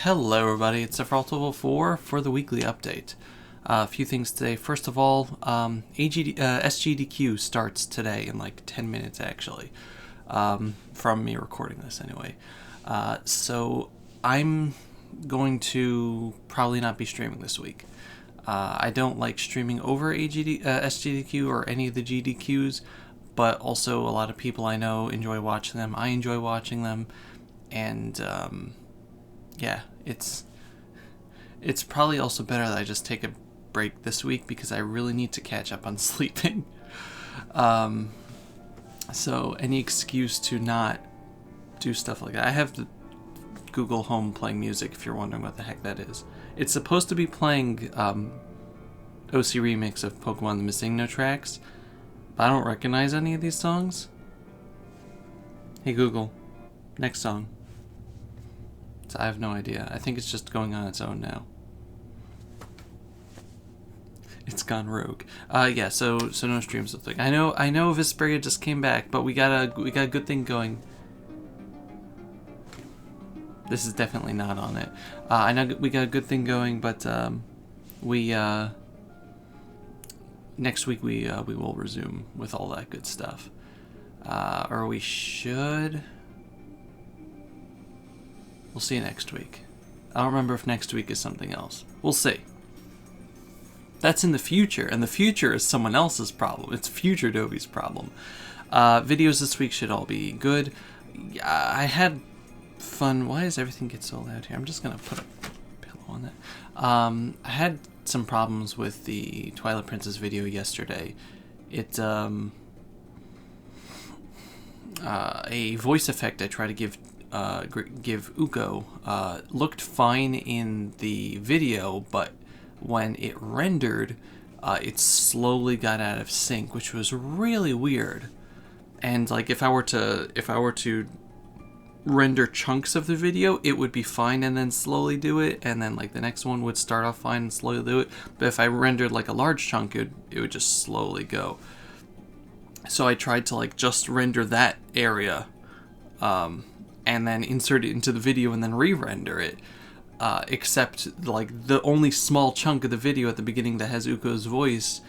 Hello everybody, it's Sephiroth4 for the weekly update. A few things today. First of all, SGDQ starts today in like 10 minutes actually, from me recording this anyway. So I'm going to probably not be streaming this week. I don't like streaming over SGDQ or any of the GDQs, but also a lot of people I know enjoy watching them. I enjoy watching them, and yeah, it's probably also better that I just take a break this week because I really need to catch up on sleeping. So any excuse to not do stuff like that. I have the Google Home playing music, if you're wondering what the heck that is. It's supposed to be playing OC remix of Pokemon the Missing No tracks, but I don't recognize any of these songs. Hey Google, next song. So I have no idea. I think it's just going on its own now. It's gone rogue. Yeah. So no streams this week. I know Vesperia just came back, but we got a good thing going. This is definitely not on it. I know we got a good thing going, but next week we will resume with all that good stuff. Or we should. We'll see you next week. I don't remember if next week is something else. We'll see. That's in the future, and the future is someone else's problem. It's future Dobie's problem. Videos this week should all be good. I had fun. Why does everything get so loud here? I'm just gonna put a pillow on that. I had some problems with the Twilight Princess video yesterday. It a voice effect I tried to give Uko looked fine in the video, but when it rendered, it slowly got out of sync, which was really weird. And like if I were to render chunks of the video, it would be fine and then slowly do it, and then like the next one would start off fine and slowly do it. But if I rendered like a large chunk, it would just slowly go. So I tried to like just render that area, and then insert it into the video and then re-render it. Except like the only small chunk of the video at the beginning that has Uko's voice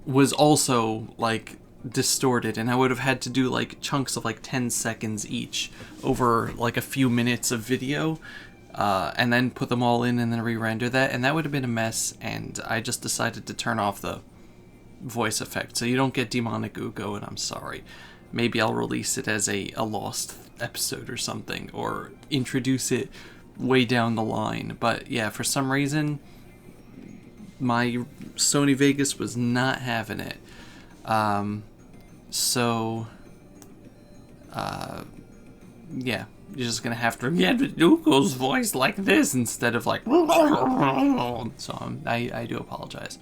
was also like distorted, and I would have had to do like chunks of like 10 seconds each over like a few minutes of video, and then put them all in and then re-render that, and that would have been a mess. And I just decided to turn off the voice effect so you don't get demonic Uko, and I'm sorry. Maybe I'll release it as a lost episode or something, or introduce it way down the line. But yeah, for some reason my Sony Vegas was not having it. Yeah, you're just gonna have to get Uko's voice like this instead of like so I do apologize.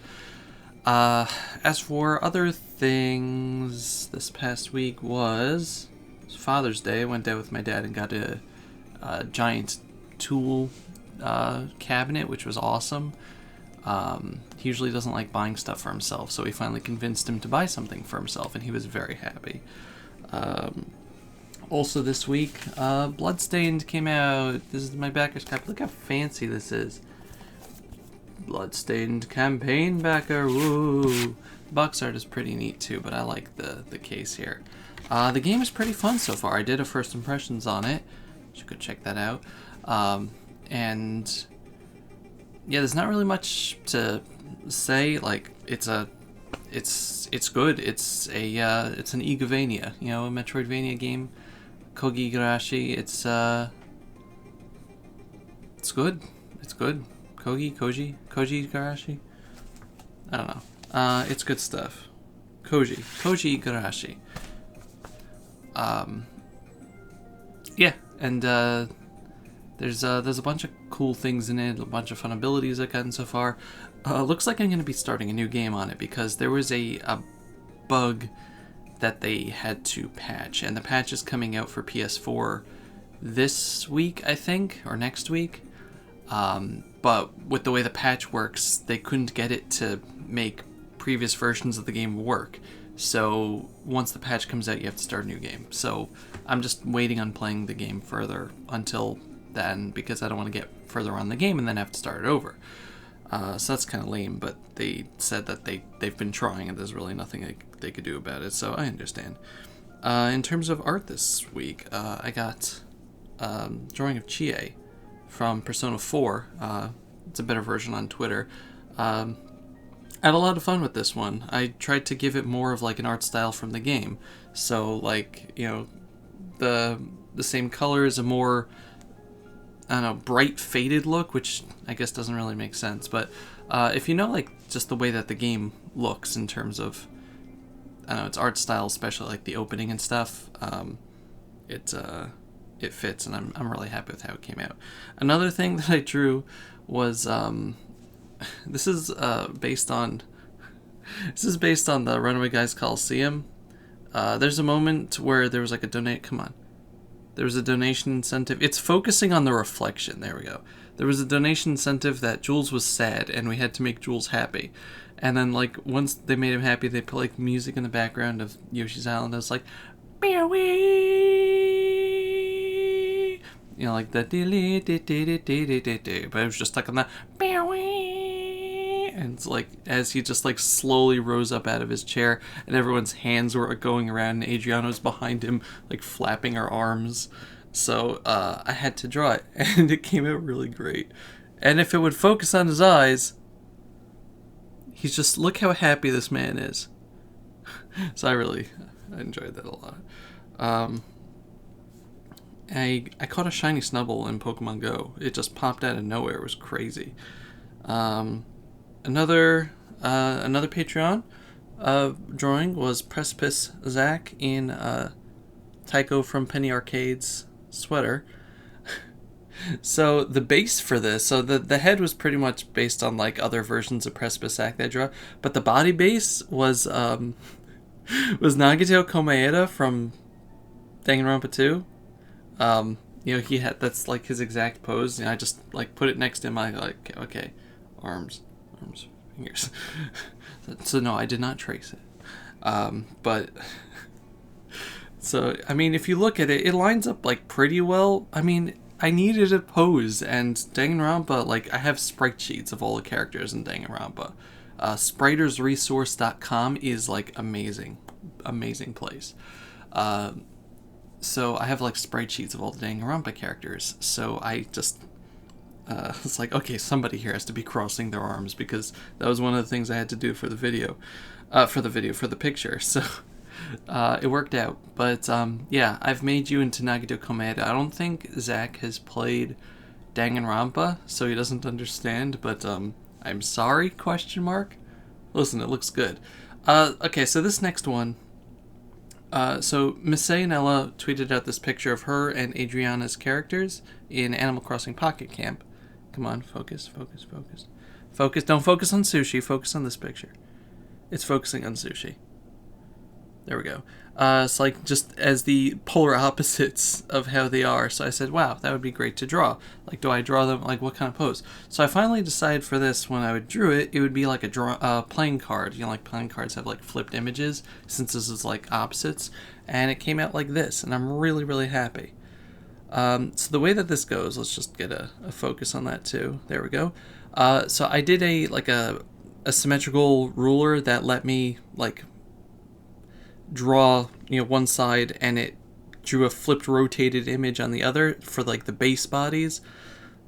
As for other things, this past week was Father's Day. I went out with my dad and got a giant tool cabinet, which was awesome. He usually doesn't like buying stuff for himself, so we finally convinced him to buy something for himself, and he was very happy. Also this week, Bloodstained came out. This is my backer's copy. Look how fancy this is. Bloodstained campaign backer, woo! Box art is pretty neat too, but I like the case here. The game is pretty fun so far. I did a first impressions on it. You could check that out. And yeah, there's not really much to say. Like it's good. It's an Igavania, a Metroidvania game. Kogi Garashi. It's good. It's good. Koji Garashi? I don't know. It's good stuff. Koji Garashi. Yeah, and there's a bunch of cool things in it, a bunch of fun abilities I've gotten so far. Looks like I'm going to be starting a new game on it because there was a bug that they had to patch, and the patch is coming out for PS4 this week, I think, or next week. But with the way the patch works, they couldn't get it to make previous versions of the game work. So once the patch comes out, you have to start a new game. So I'm just waiting on playing the game further until then because I don't want to get further on the game and then have to start it over. So that's kind of lame, but they said that they've been trying and there's really nothing they could do about it, so I understand. In terms of art this week, I got drawing of Chie from Persona 4. It's a better version on Twitter. I had a lot of fun with this one. I tried to give it more of like an art style from the game. So like, you know, the same colors, a more, I don't know, bright faded look, which I guess doesn't really make sense. But if you know like just the way that the game looks in terms of, I don't know, its art style, especially like the opening and stuff, it fits, and I'm really happy with how it came out. Another thing that I drew was this is based on the Runaway Guys Coliseum. There's a moment where there was like there was a donation incentive. It's focusing on the reflection. There we go. There was a donation incentive that Jules was sad, and we had to make Jules happy. And then, like, once they made him happy, they put, like, music in the background of Yoshi's Island. It was like, you know, like the but it was just stuck on that. And it's like, as he just, like, slowly rose up out of his chair, and everyone's hands were going around, and Adriana's behind him, like, flapping her arms. So, I had to draw it, and it came out really great. And if it would focus on his eyes, he's just, look how happy this man is. So I enjoyed that a lot. I caught a shiny Snubbull in Pokemon Go. It just popped out of nowhere. It was crazy. Another Patreon drawing was Precipice Zack in Tycho from Penny Arcade's sweater. So the base for this, so the head was pretty much based on like other versions of Precipice Zack that I draw, but the body base was Nagito Komaeda from Danganronpa 2. You know, he had, that's like his exact pose, and I just like put it next to him. I like, okay, arms, fingers. So no, I did not trace it. But so I mean, if you look at it, it lines up like pretty well. I mean, I needed a pose, and Danganronpa, like, I have sprite sheets of all the characters in Danganronpa. Spritersresource.com is like amazing place. So I have like sprite sheets of all the Danganronpa characters. So I just it's like, okay, somebody here has to be crossing their arms, because that was one of the things I had to do for the video, for the picture. So it worked out. But yeah, I've made you into Nagito Komaeda. I don't think Zach has played Danganronpa, so he doesn't understand. But I'm sorry? ? Listen, it looks good. Okay, so this next one. So Miss Nella tweeted out this picture of her and Adriana's characters in Animal Crossing Pocket Camp. Come on, focus. Focus. Don't focus on sushi. Focus on this picture. It's focusing on sushi. There we go. It's like just as the polar opposites of how they are. So I said, wow, that would be great to draw. Like, do I draw them? Like, what kind of pose? So I finally decided for this, when I would drew it, it would be like a playing card. You know, like playing cards have like flipped images, since this is like opposites. And it came out like this, and I'm really, really happy. So the way that this goes, let's just get a focus on that too. There we go. So I did a symmetrical ruler that let me like draw, you know, one side, and it drew a flipped rotated image on the other for like the base bodies,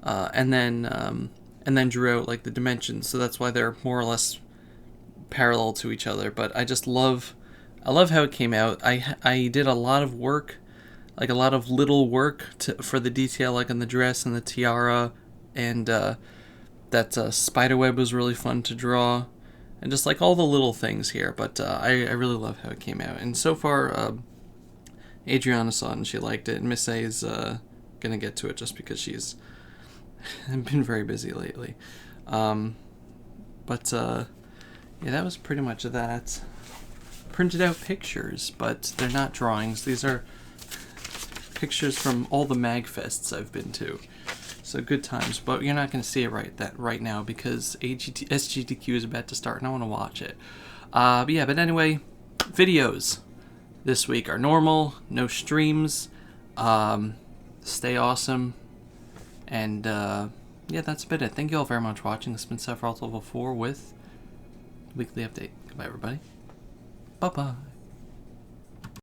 and then drew out like the dimensions. So that's why they're more or less parallel to each other. But I love how it came out. I did a lot of work, like a lot of little work for the detail, like on the dress and the tiara, and that spiderweb was really fun to draw. And just like all the little things here, but I really love how it came out. And so far, Adriana saw it and she liked it. And Miss A is gonna get to it just because she's been very busy lately. But yeah, that was pretty much that. Printed out pictures, but they're not drawings. These are pictures from all the MagFests I've been to. So good times, but you're not going to see it right now because SGDQ is about to start, and I want to watch it. But anyway, videos this week are normal, no streams. Stay awesome. And yeah, that's been it. Thank you all very much for watching. This has been Sephiroth Level 4 with Weekly Update. Goodbye, everybody. Bye-bye.